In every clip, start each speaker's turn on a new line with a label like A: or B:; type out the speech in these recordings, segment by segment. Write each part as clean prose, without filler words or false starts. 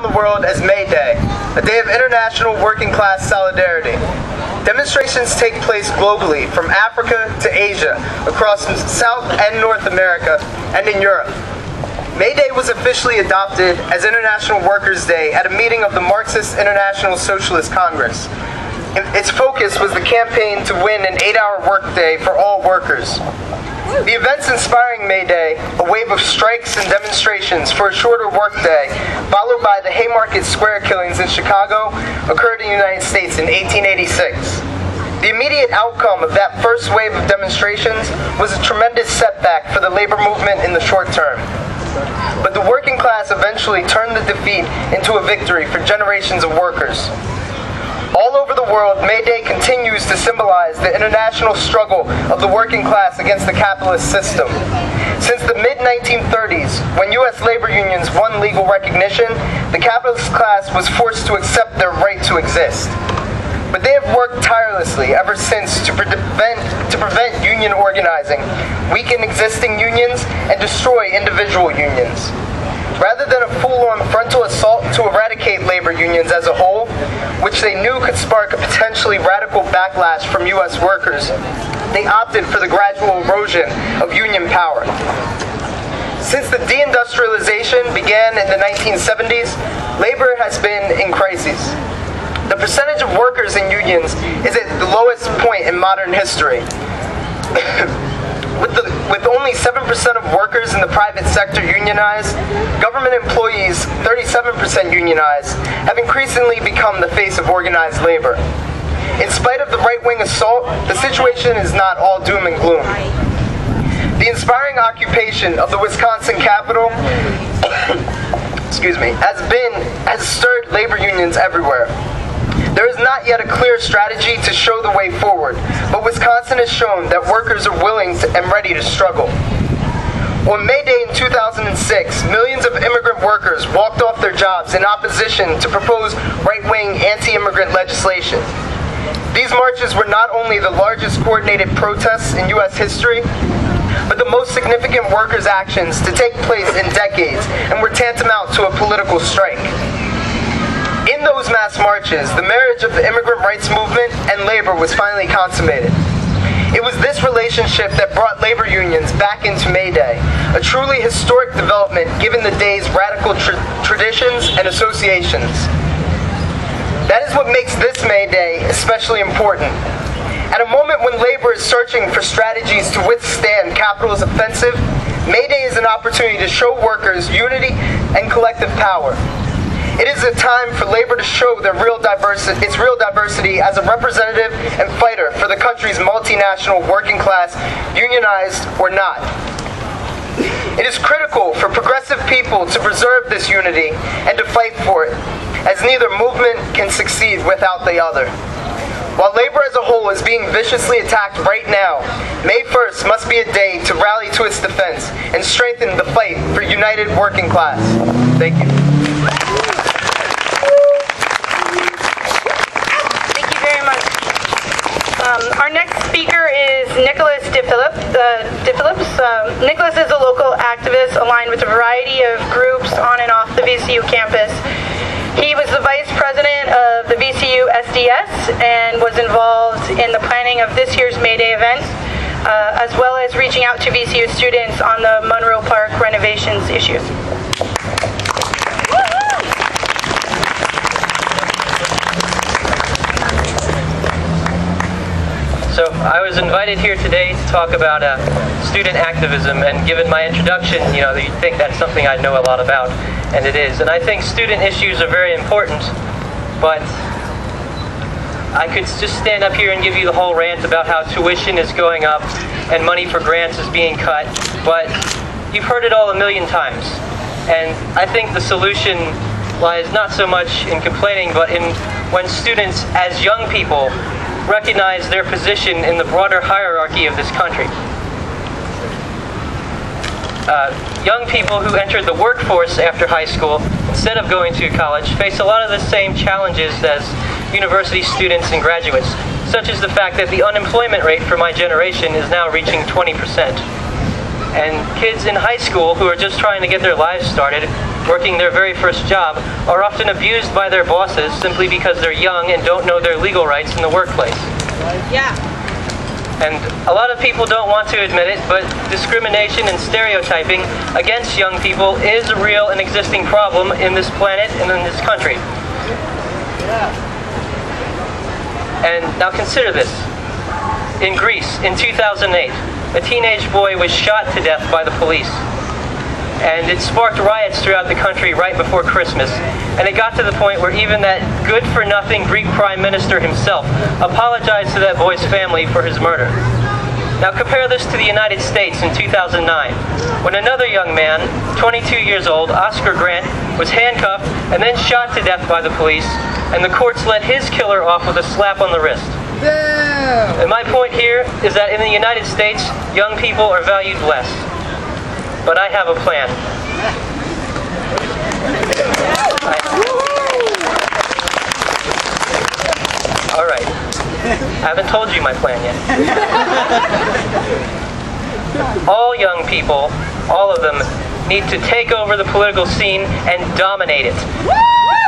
A: around the world as May Day, a day of international working class solidarity. Demonstrations take place globally, from Africa to Asia, across South and North America, and in Europe. May Day was officially adopted as International Workers' Day at a meeting of the Marxist International Socialist Congress. Its focus was the campaign to win an 8-hour workday for all workers. The events inspiring May Day, a wave of strikes and demonstrations for a shorter workday, followed by the Haymarket Square killings in Chicago, occurred in the United States in 1886. The immediate outcome of that first wave of demonstrations was a tremendous setback for the labor movement in the short term. But the working class eventually turned the defeat into a victory for generations of workers. All over the world, May Day continues to symbolize the international struggle of the working class against the capitalist system. Since the mid-1930s, when U.S. labor unions won legal recognition, the capitalist class was forced to accept their right to exist. But they have worked tirelessly ever since to prevent union organizing, weaken existing unions, and destroy individual unions. Rather than a full-on frontal assault to eradicate labor unions as a whole, which they knew could spark a potentially radical backlash from U.S. workers, they opted for the gradual erosion of union power. Since the deindustrialization began in the 1970s, labor has been in crisis. The percentage of workers in unions is at the lowest point in modern history. With only 7% of workers in the private sector unionized, government employees, 37% unionized, have increasingly become the face of organized labor. In spite of the right-wing assault, the situation is not all doom and gloom. The inspiring occupation of the Wisconsin Capitol has stirred labor unions everywhere. There is not yet a clear strategy to show the way forward, but Wisconsin has shown that workers are willing and ready to struggle. On May Day in 2006, millions of immigrant workers walked off their jobs in opposition to proposed right-wing anti-immigrant legislation. These marches were not only the largest coordinated protests in U.S. history, but the most significant workers' actions to take place in decades, and were tantamount to a political strike. In those mass marches, the marriage of the immigrant rights movement and labor was finally consummated. It was this relationship that brought labor unions back into May Day, a truly historic development given the day's radical traditions and associations. That is what makes this May Day especially important. At a moment when labor is searching for strategies to withstand capital's offensive, May Day is an opportunity to show workers unity and collective power. It is a time for labor to show its real diversity as a representative and fighter for the country's multinational working class, unionized or not. It is critical for progressive people to preserve this unity and to fight for it, as neither movement can succeed without the other. While labor as a whole is being viciously attacked right now, May 1st must be a day to rally to its defense and strengthen the fight for united working class. Thank you.
B: Our next speaker is Nicholas DePhillips. Nicholas is a local activist aligned with a variety of groups on and off the VCU campus. He was the vice president of the VCU SDS and was involved in the planning of this year's May Day event, as well as reaching out to VCU students on the Monroe Park renovations issues.
C: So I was invited here today to talk about student activism, and given my introduction, you'd think that's something I know a lot about, and it is. And I think student issues are very important, but I could just stand up here and give you the whole rant about how tuition is going up and money for grants is being cut, but you've heard it all a million times. And I think the solution lies not so much in complaining, but in when students, as young people, recognize their position in the broader hierarchy of this country. Young people who entered the workforce after high school, instead of going to college, face a lot of the same challenges as university students and graduates, such as the fact that the unemployment rate for my generation is now reaching 20%. And kids in high school who are just trying to get their lives started working their very first job, are often abused by their bosses simply because they're young and don't know their legal rights in the workplace.
B: Yeah.
C: And a lot of people don't want to admit it, but discrimination and stereotyping against young people is a real and existing problem in this planet and in this country. And now consider this. In Greece, in 2008, a teenage boy was shot to death by the police. And it sparked riots throughout the country right before Christmas. And it got to the point where even that good-for-nothing Greek Prime Minister himself apologized to that boy's family for his murder. Now compare this to the United States in 2009, when another young man, 22 years old, Oscar Grant, was handcuffed and then shot to death by the police, and the courts let his killer off with a slap on the wrist. And my point here is that in the United States, young people are valued less. But I have a plan. All right. I haven't told you my plan yet. All young people, all of them, need to take over the political scene and dominate it.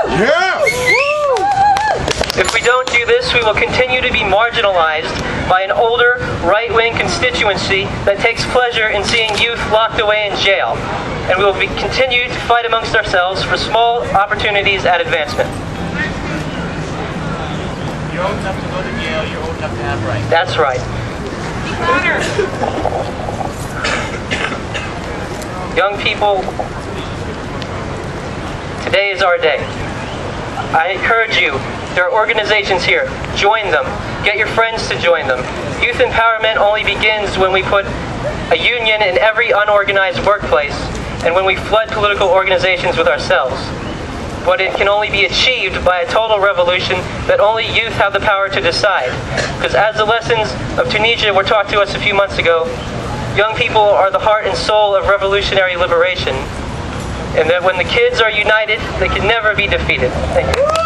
D: Yeah!
C: If we don't do this, we will continue to be marginalized by an older, right-wing constituency that takes pleasure in seeing youth locked away in jail. And we will continue to fight amongst ourselves for small opportunities at advancement.
E: You're old enough to go to jail, you're old enough to have rights.
C: That's right. Young people, today is our day. I encourage you, there are organizations here. Join them. Get your friends to join them. Youth empowerment only begins when we put a union in every unorganized workplace and when we flood political organizations with ourselves. But it can only be achieved by a total revolution that only youth have the power to decide. Because as the lessons of Tunisia were taught to us a few months ago, young people are the heart and soul of revolutionary liberation. And that when the kids are united, they can never be defeated. Thank you.